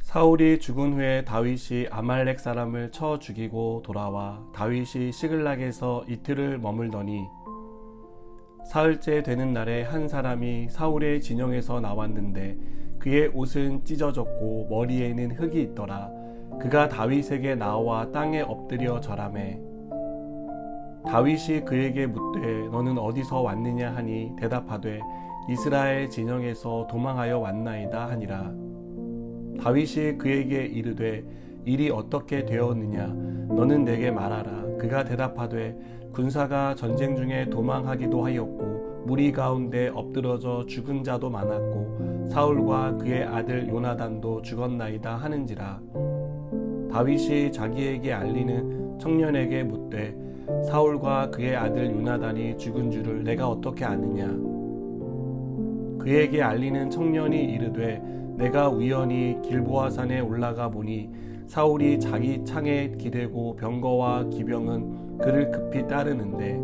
사울이 죽은 후에 다윗이 아말렉 사람을 쳐 죽이고 돌아와 다윗이 시글락에서 이틀을 머물더니 사흘째 되는 날에 한 사람이 사울의 진영에서 나왔는데 그의 옷은 찢어졌고 머리에는 흙이 있더라. 그가 다윗에게 나와 땅에 엎드려 절하매 다윗이 그에게 묻되 너는 어디서 왔느냐 하니 대답하되 이스라엘 진영에서 도망하여 왔나이다 하니라. 다윗이 그에게 이르되 일이 어떻게 되었느냐 너는 내게 말하라. 그가 대답하되 군사가 전쟁 중에 도망하기도 하였고 무리 가운데 엎드러져 죽은 자도 많았고 사울과 그의 아들 요나단도 죽었나이다 하는지라. 다윗이 자기에게 알리는 청년에게 묻되 사울과 그의 아들 요나단이 죽은 줄을 내가 어떻게 아느냐. 그에게 알리는 청년이 이르되 내가 우연히 길보아산에 올라가 보니 사울이 자기 창에 기대고 병거와 기병은 그를 급히 따르는데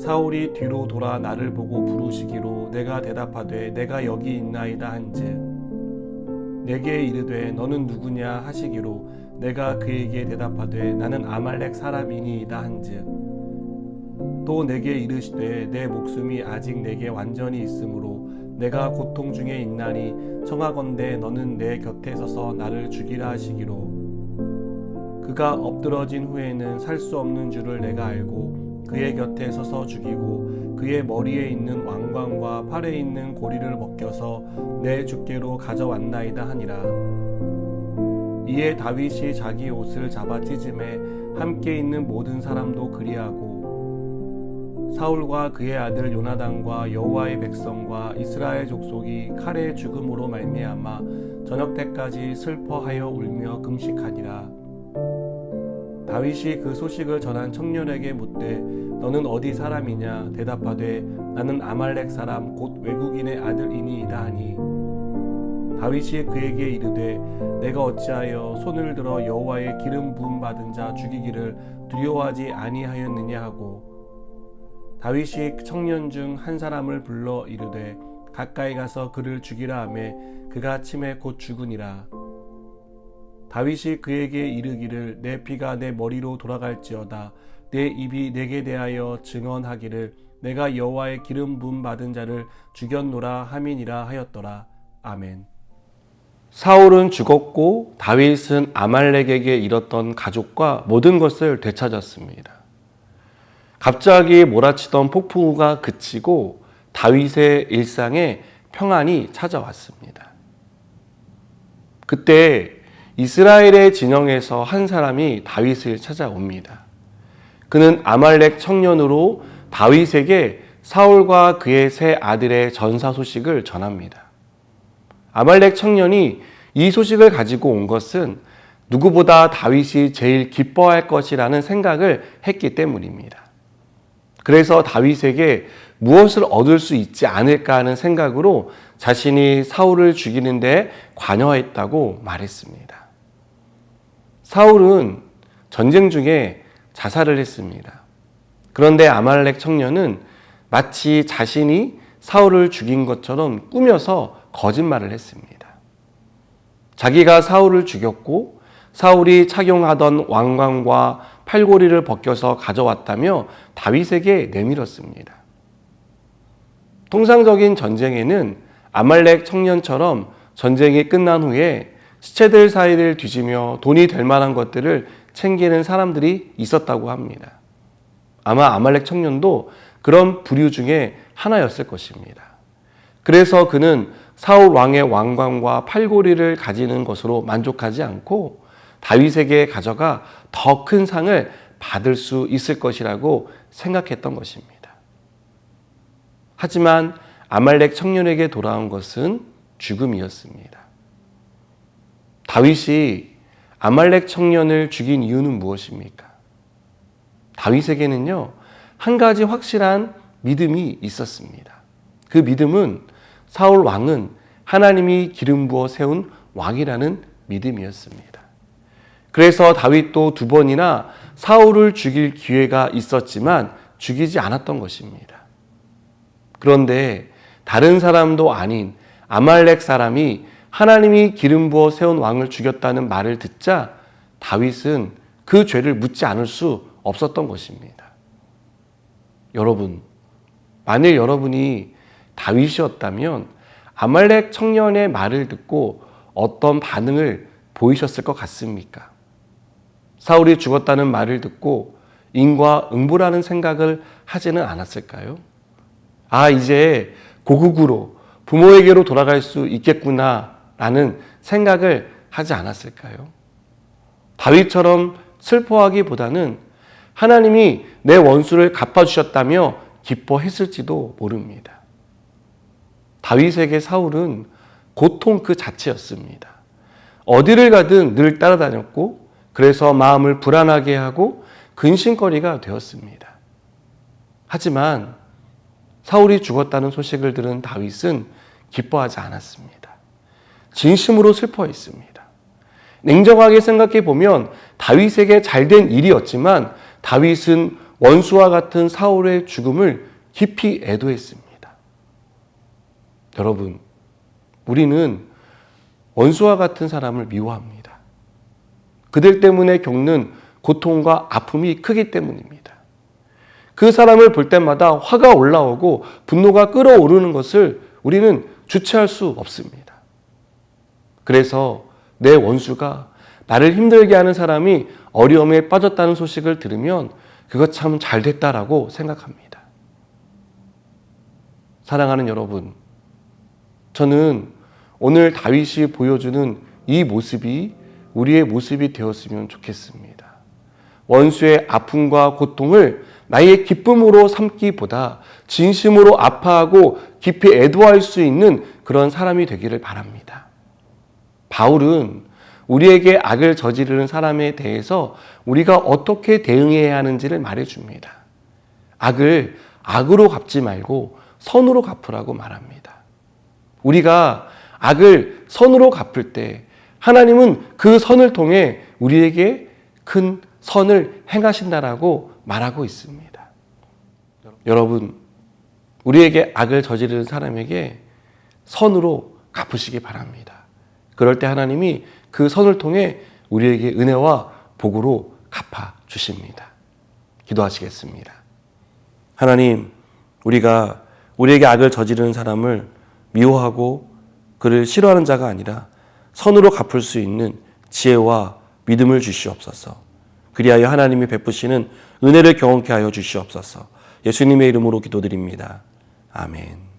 사울이 뒤로 돌아 나를 보고 부르시기로 내가 대답하되 내가 여기 있나이다 한즉 내게 이르되 너는 누구냐 하시기로 내가 그에게 대답하되 나는 아말렉 사람이니이다 한즉 또 내게 이르시되 내 목숨이 아직 내게 완전히 있으므로 내가 고통 중에 있나니 청하건대 너는 내 곁에 서서 나를 죽이라 하시기로 그가 엎드러진 후에는 살 수 없는 줄을 내가 알고 그의 곁에 서서 죽이고 그의 머리에 있는 왕관과 팔에 있는 고리를 벗겨서 내 주께로 가져왔나이다 하니라. 이에 다윗이 자기 옷을 잡아 찢음에 함께 있는 모든 사람도 그리하고 사울과 그의 아들 요나단과 여호와의 백성과 이스라엘 족속이 칼의 죽음으로 말미암아 저녁 때까지 슬퍼하여 울며 금식하니라. 다윗이 그 소식을 전한 청년에게 묻되 너는 어디 사람이냐 대답하되 나는 아말렉 사람 곧 외국인의 아들이니이다 하니 다윗이 그에게 이르되 내가 어찌하여 손을 들어 여호와의 기름 부음 받은 자 죽이기를 두려워하지 아니하였느냐 하고 다윗이 청년 중 한 사람을 불러 이르되 가까이 가서 그를 죽이라 하매 그가 침에 곧 죽으니라. 다윗이 그에게 이르기를 내 피가 내 머리로 돌아갈지어다 내 입이 내게 대하여 증언하기를 내가 여호와의 기름 부음 받은 자를 죽였노라 함이니라 하였더라. 아멘. 사울은 죽었고 다윗은 아말렉에게 잃었던 가족과 모든 것을 되찾았습니다. 갑자기 몰아치던 폭풍우가 그치고 다윗의 일상에 평안이 찾아왔습니다. 그때 이스라엘의 진영에서 한 사람이 다윗을 찾아옵니다. 그는 아말렉 청년으로 다윗에게 사울과 그의 세 아들의 전사 소식을 전합니다. 아말렉 청년이 이 소식을 가지고 온 것은 누구보다 다윗이 제일 기뻐할 것이라는 생각을 했기 때문입니다. 그래서 다윗에게 무엇을 얻을 수 있지 않을까 하는 생각으로 자신이 사울을 죽이는 데 관여했다고 말했습니다. 사울은 전쟁 중에 자살을 했습니다. 그런데 아말렉 청년은 마치 자신이 사울을 죽인 것처럼 꾸며서 거짓말을 했습니다. 자기가 사울을 죽였고 사울이 착용하던 왕관과 팔고리를 벗겨서 가져왔다며 다윗에게 내밀었습니다. 통상적인 전쟁에는 아말렉 청년처럼 전쟁이 끝난 후에 시체들 사이를 뒤지며 돈이 될 만한 것들을 챙기는 사람들이 있었다고 합니다. 아마 아말렉 청년도 그런 부류 중에 하나였을 것입니다. 그래서 그는 사울 왕의 왕관과 팔고리를 가지는 것으로 만족하지 않고 다윗에게 가져가 더 큰 상을 받을 수 있을 것이라고 생각했던 것입니다. 하지만 아말렉 청년에게 돌아온 것은 죽음이었습니다. 다윗이 아말렉 청년을 죽인 이유는 무엇입니까? 다윗에게는요, 한 가지 확실한 믿음이 있었습니다. 그 믿음은 사울 왕은 하나님이 기름 부어 세운 왕이라는 믿음이었습니다. 그래서 다윗도 2번이나 사울을 죽일 기회가 있었지만 죽이지 않았던 것입니다. 그런데 다른 사람도 아닌 아말렉 사람이 하나님이 기름 부어 세운 왕을 죽였다는 말을 듣자 다윗은 그 죄를 묻지 않을 수 없었던 것입니다. 여러분, 만일 여러분이 다윗이었다면 아말렉 청년의 말을 듣고 어떤 반응을 보이셨을 것 같습니까? 사울이 죽었다는 말을 듣고 인과응보라는 생각을 하지는 않았을까요? 아, 이제 고국으로 부모에게로 돌아갈 수 있겠구나라는 생각을 하지 않았을까요? 다윗처럼 슬퍼하기보다는 하나님이 내 원수를 갚아주셨다며 기뻐했을지도 모릅니다. 다윗에게 사울은 고통 그 자체였습니다. 어디를 가든 늘 따라다녔고 그래서 마음을 불안하게 하고 근심거리가 되었습니다. 하지만 사울이 죽었다는 소식을 들은 다윗은 기뻐하지 않았습니다. 진심으로 슬퍼했습니다. 냉정하게 생각해 보면 다윗에게 잘된 일이었지만 다윗은 원수와 같은 사울의 죽음을 깊이 애도했습니다. 여러분, 우리는 원수와 같은 사람을 미워합니다. 그들 때문에 겪는 고통과 아픔이 크기 때문입니다. 그 사람을 볼 때마다 화가 올라오고 분노가 끓어오르는 것을 우리는 주체할 수 없습니다. 그래서 내 원수가 나를 힘들게 하는 사람이 어려움에 빠졌다는 소식을 들으면 그것 참 잘됐다라고 생각합니다. 사랑하는 여러분, 저는 오늘 다윗이 보여주는 이 모습이 우리의 모습이 되었으면 좋겠습니다. 원수의 아픔과 고통을 나의 기쁨으로 삼기보다 진심으로 아파하고 깊이 애도할 수 있는 그런 사람이 되기를 바랍니다. 바울은 우리에게 악을 저지르는 사람에 대해서 우리가 어떻게 대응해야 하는지를 말해줍니다. 악을 악으로 갚지 말고 선으로 갚으라고 말합니다. 우리가 악을 선으로 갚을 때 하나님은 그 선을 통해 우리에게 큰 선을 행하신다라고 말하고 있습니다. 여러분, 우리에게 악을 저지르는 사람에게 선으로 갚으시기 바랍니다. 그럴 때 하나님이 그 선을 통해 우리에게 은혜와 복으로 갚아 주십니다. 기도하시겠습니다. 하나님, 우리가 우리에게 악을 저지르는 사람을 미워하고 그를 싫어하는 자가 아니라 선으로 갚을 수 있는 지혜와 믿음을 주시옵소서. 그리하여 하나님이 베푸시는 은혜를 경험케 하여 주시옵소서. 예수님의 이름으로 기도드립니다. 아멘.